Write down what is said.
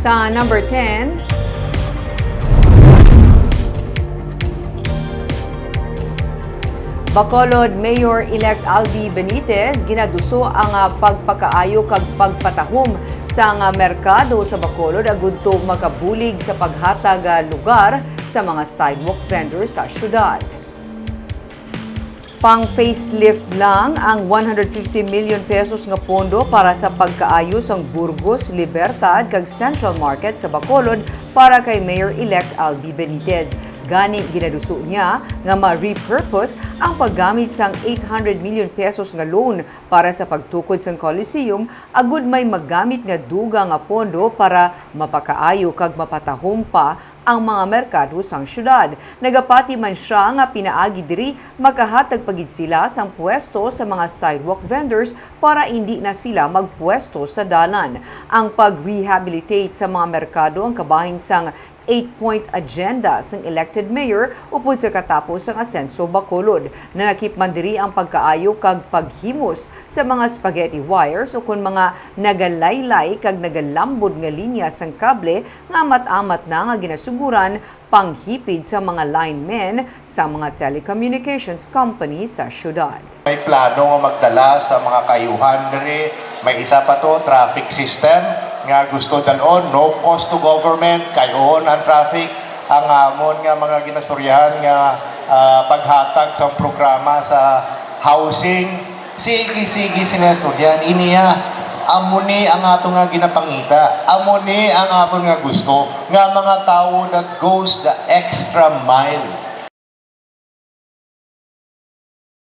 Sa number 10, Bacolod Mayor-elect Albi Benitez ginaduso ang pagpakaayo kag pagpatahom sa merkado sa Bacolod agud to makabulig sa paghatag lugar sa mga sidewalk vendors sa syudad. Pang facelift lang ang 150 million pesos nga pondo para sa pagkaayos ang Burgos, Libertad kag Central Market sa Bacolod para kay Mayor-elect Albi Benitez. Gani ginaduso niya nga ma-repurpose ang paggamit sang 800 million pesos nga loan para sa pagtukod sang Coliseum agud may maggamit nga duga nga pondo para mapakaayo kag mapatahom pa ang mga merkado sang syudad. Nagapati man siya nga pinaagi diri makahatag pagid sila sang pwesto sa mga sidewalk vendors para hindi na sila magpwesto sa dalan. Ang pag-rehabilitate sa mga merkado ang kabahin sang 8-point agenda sang elected mayor upod sa katapos ang Asenso Bacolod. Nanakip man diri ang pagkaayo kag paghimos sa mga spaghetti wires o kun mga nagalaylay kag nagalambod nga linya sang kable nga amat-amat na nga ginasuguran panghipid sa mga linemen sa mga telecommunications company sa syudad. May plano nga magdala sa mga kayuhan diri. May isa pa to, traffic system nga gusto dalon, no cost to government, kayoon ang traffic, ang amon nga mga ginastoryahan nga paghatag sa programa sa housing, sige sinastoryahan, iniya, amuni ang ato nga ginapangita, amuni ang ato nga gusto, nga mga tao that goes the extra mile